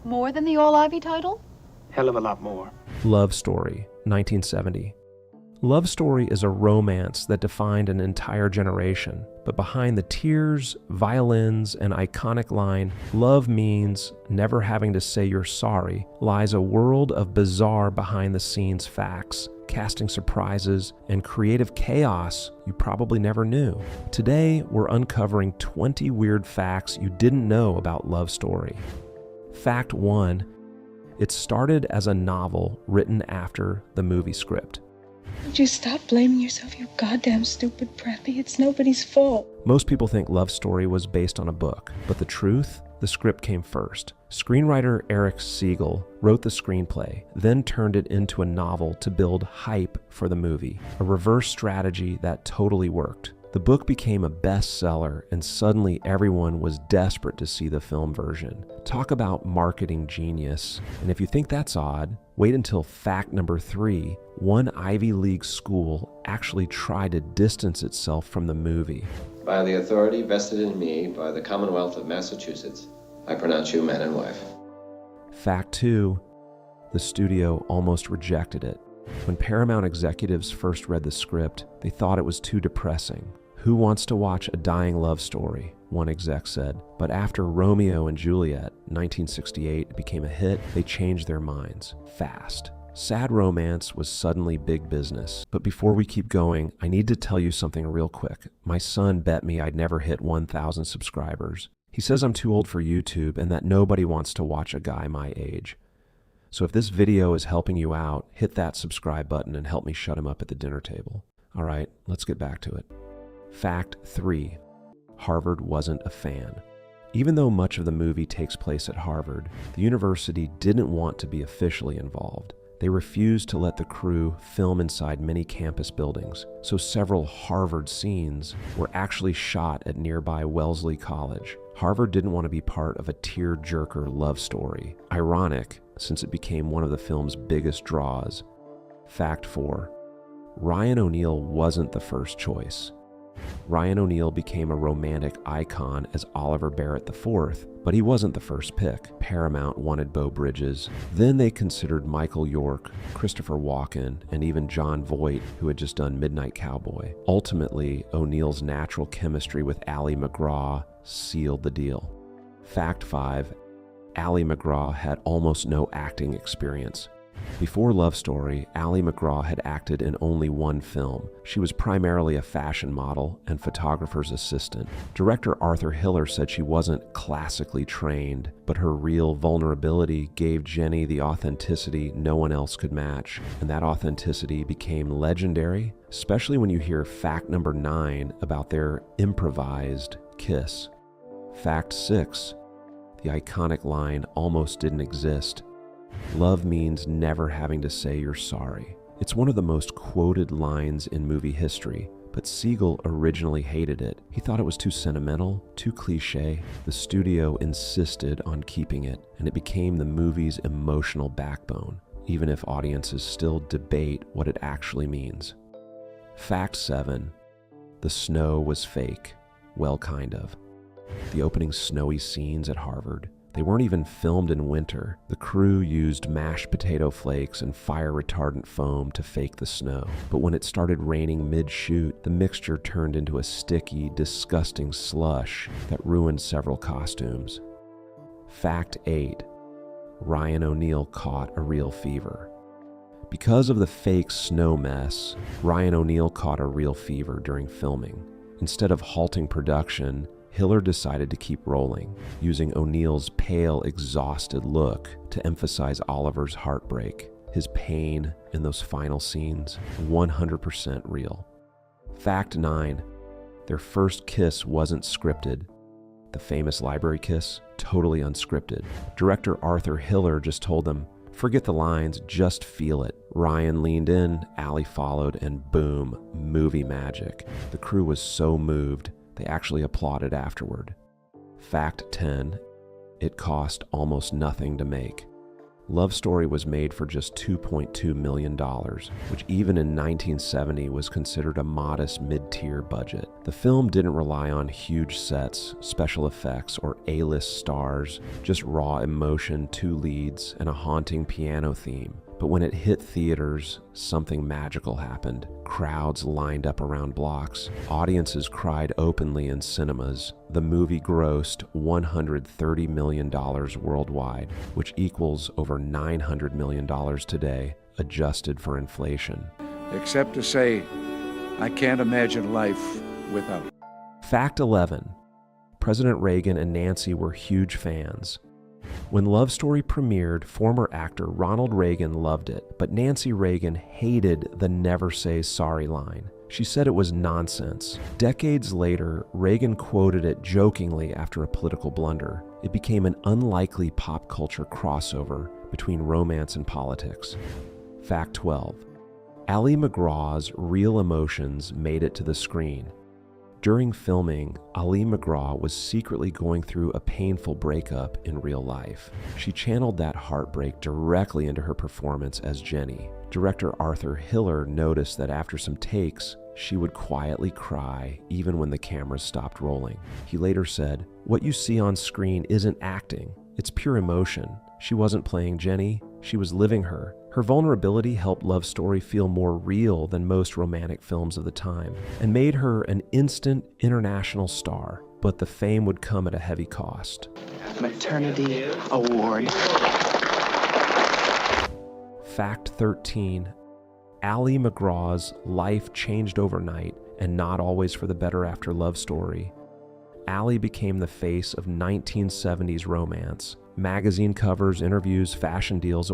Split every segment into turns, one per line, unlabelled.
More than the All-Ivy title?
Hell of a lot more.
Love Story, 1970. Love Story is a romance that defined an entire generation, but behind the tears, violins, and iconic line, "Love means never having to say you're sorry," lies a world of bizarre behind-the-scenes facts, casting surprises, and creative chaos you probably never knew. Today, we're uncovering 20 weird facts you didn't know about Love Story. Fact 1. It started as a novel written after the movie script.
Would you stop blaming yourself, you goddamn stupid preppy? It's nobody's fault.
Most people think Love Story was based on a book, but the truth? The script came first. Screenwriter Eric Siegel wrote the screenplay, then turned it into a novel to build hype for the movie, a reverse strategy that totally worked. The book became a bestseller, and suddenly everyone was desperate to see the film version. Talk about marketing genius. And if you think that's odd, wait until fact number 3. One Ivy League school actually tried to distance itself from the movie.
By the authority vested in me by the Commonwealth of Massachusetts, I pronounce you man and wife.
Fact 2. The studio almost rejected it. When Paramount executives first read the script, they thought it was too depressing. "Who wants to watch a dying love story?" one exec said. But after Romeo and Juliet, 1968, became a hit, they changed their minds fast. Sad romance was suddenly big business. But before we keep going, I need to tell you something real quick. My son bet me I'd never hit 1,000 subscribers. He says I'm too old for YouTube and that nobody wants to watch a guy my age. So if this video is helping you out, hit that subscribe button and help me shut him up at the dinner table. All right, let's get back to it. Fact 3. Harvard wasn't a fan. Even though much of the movie takes place at Harvard, the university didn't want to be officially involved. They refused to let the crew film inside many campus buildings, so several Harvard scenes were actually shot at nearby Wellesley College. Harvard didn't want to be part of a tear-jerker love story. Ironic, since it became one of the film's biggest draws. Fact 4. Ryan O'Neal wasn't the first choice. Ryan O'Neal became a romantic icon as Oliver Barrett IV, but he wasn't the first pick. Paramount wanted Beau Bridges. Then they considered Michael York, Christopher Walken, and even Jon Voight, who had just done Midnight Cowboy. Ultimately, O'Neal's natural chemistry with Ally McGraw sealed the deal. Fact 5. Ally McGraw had almost no acting experience. Before Love Story, Ally McGraw had acted in only one film. She was primarily a fashion model and photographer's assistant. Director Arthur Hiller said she wasn't classically trained, but her real vulnerability gave Jenny the authenticity no one else could match. And that authenticity became legendary, especially when you hear fact number 9 about their improvised kiss. Fact 6. The iconic line almost didn't exist. Love means never having to say you're sorry. It's one of the most quoted lines in movie history, but Siegel originally hated it. He thought it was too sentimental, too cliche. The studio insisted on keeping it, and it became the movie's emotional backbone, even if audiences still debate what it actually means. Fact 7. The snow was fake. Well, kind of. The opening snowy scenes at Harvard, they weren't even filmed in winter. The crew used mashed potato flakes and fire-retardant foam to fake the snow. But when it started raining mid-shoot, the mixture turned into a sticky, disgusting slush that ruined several costumes. Fact 8. Ryan O'Neal caught a real fever. Because of the fake snow mess, Ryan O'Neal caught a real fever during filming. Instead of halting production, Hiller decided to keep rolling, using O'Neal's pale, exhausted look to emphasize Oliver's heartbreak, his pain in those final scenes, 100% real. Fact 9. Their first kiss wasn't scripted. The famous library kiss, totally unscripted. Director Arthur Hiller just told them, "Forget the lines, just feel it." Ryan leaned in, Ally followed, and boom, movie magic. The crew was so moved, they actually applauded afterward. Fact 10. It cost almost nothing to make. Love Story was made for just $2.2 million, which even in 1970 was considered a modest mid-tier budget. The film didn't rely on huge sets, special effects, or A-list stars, just raw emotion, 2 leads, and a haunting piano theme. But when it hit theaters, something magical happened. Crowds lined up around blocks. Audiences cried openly in cinemas. The movie grossed $130 million worldwide, which equals over $900 million today, adjusted for inflation.
Except to say, I can't imagine life without.
Fact 11. President Reagan and Nancy were huge fans. When Love Story premiered, former actor Ronald Reagan loved it, but Nancy Reagan hated the "never say sorry" line. She said it was nonsense. Decades later, Reagan quoted it jokingly after a political blunder. It became an unlikely pop culture crossover between romance and politics. Fact 12. Ali MacGraw's Real Emotions made it to the screen. During filming, Ali MacGraw was secretly going through a painful breakup in real life. She channeled that heartbreak directly into her performance as Jenny. Director Arthur Hiller noticed that after some takes, she would quietly cry even when the cameras stopped rolling. He later said, "What you see on screen isn't acting, it's pure emotion. She wasn't playing Jenny, she was living her. Her vulnerability helped Love Story feel more real than most romantic films of the time, and made her an instant international star. But the fame would come at a heavy cost."
Maternity award.
Fact 13. Ali MacGraw's life changed overnight, and not always for the better after Love Story. Ali became the face of 1970s romance. Magazine covers, interviews, fashion deals,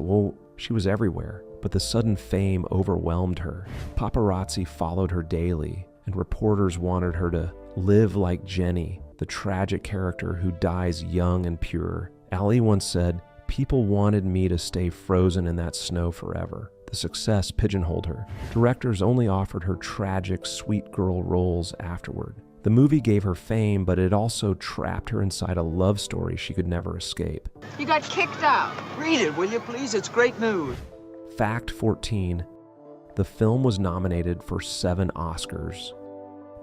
she was everywhere. But the sudden fame overwhelmed her. Paparazzi followed her daily, and reporters wanted her to live like Jenny, the tragic character who dies young and pure. Ali once said, "People wanted me to stay frozen in that snow forever." The success pigeonholed her. Directors only offered her tragic, sweet girl roles afterward. The movie gave her fame, but it also trapped her inside a love story she could never escape.
You got kicked out. Read it, will you please? It's great news.
Fact 14. The film was nominated for 7 Oscars.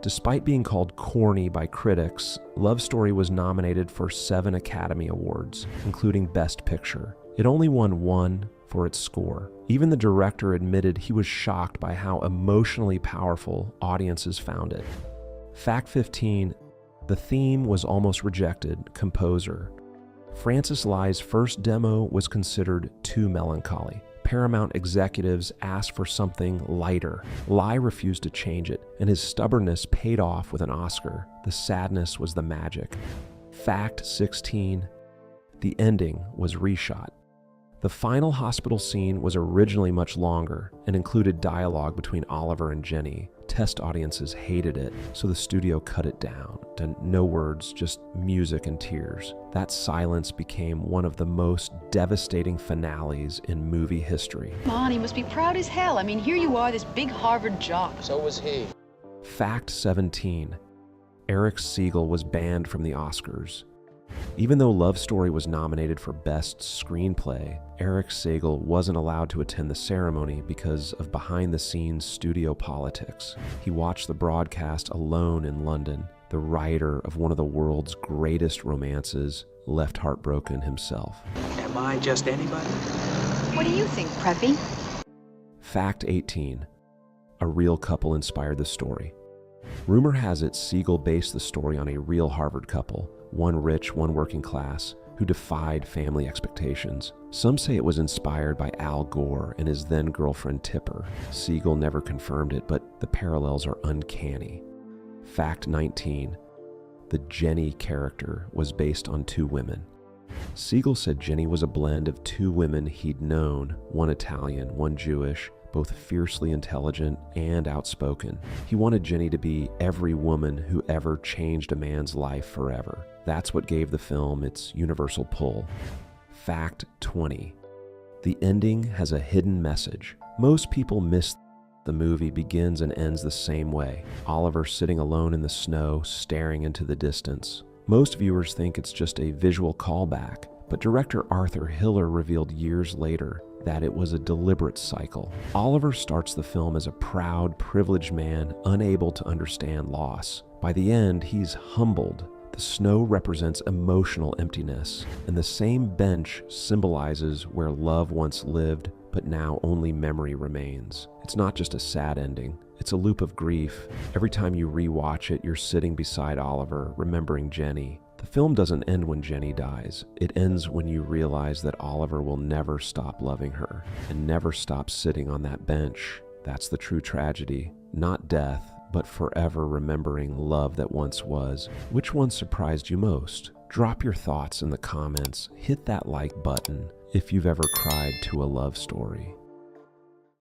Despite being called corny by critics, Love Story was nominated for 7 Academy Awards, including Best Picture. It only won 1 for its score. Even the director admitted he was shocked by how emotionally powerful audiences found it. Fact 15. The theme was almost rejected. Composer. Francis Lai's first demo was considered too melancholy. Paramount executives asked for something lighter. Lai refused to change it, and his stubbornness paid off with an Oscar. The sadness was the magic. Fact 16. The ending was reshot. The final hospital scene was originally much longer and included dialogue between Oliver and Jenny. Test audiences hated it, so the studio cut it down to no words, just music and tears. That silence became one of the most devastating finales in movie history.
Come on, he must be proud as hell. I mean, here you are, this big Harvard jock.
So was he.
Fact 17. Eric Siegel was banned from the Oscars. Even though Love Story was nominated for Best Screenplay, Eric Siegel wasn't allowed to attend the ceremony because of behind-the-scenes studio politics. He watched the broadcast alone in London. The writer of one of the world's greatest romances left heartbroken himself.
Am I just anybody?
What do you think, Preppy?
Fact 18. A real couple inspired the story. Rumor has it Siegel based the story on a real Harvard couple, one rich, one working class, who defied family expectations. Some say it was inspired by Al Gore and his then-girlfriend Tipper. Siegel never confirmed it, but the parallels are uncanny. Fact 19. The Jenny character was based on 2 women. Siegel said Jenny was a blend of 2 women he'd known, one Italian, one Jewish, both fiercely intelligent and outspoken. He wanted Jenny to be every woman who ever changed a man's life forever. That's what gave the film its universal pull. Fact 20. The ending has a hidden message. Most people miss the movie begins and ends the same way. Oliver sitting alone in the snow, staring into the distance. Most viewers think it's just a visual callback, but director Arthur Hiller revealed years later that it was a deliberate cycle. Oliver starts the film as a proud, privileged man unable to understand loss. By the end, he's humbled. The snow represents emotional emptiness, and the same bench symbolizes where love once lived, but now only memory remains. It's not just a sad ending, it's a loop of grief. Every time you rewatch it, you're sitting beside Oliver, remembering Jenny. The film doesn't end when Jenny dies. It ends when you realize that Oliver will never stop loving her, and never stop sitting on that bench. That's the true tragedy. Not death, but forever remembering love that once was. Which one surprised you most? Drop your thoughts in the comments. Hit that like button if you've ever cried to a love story.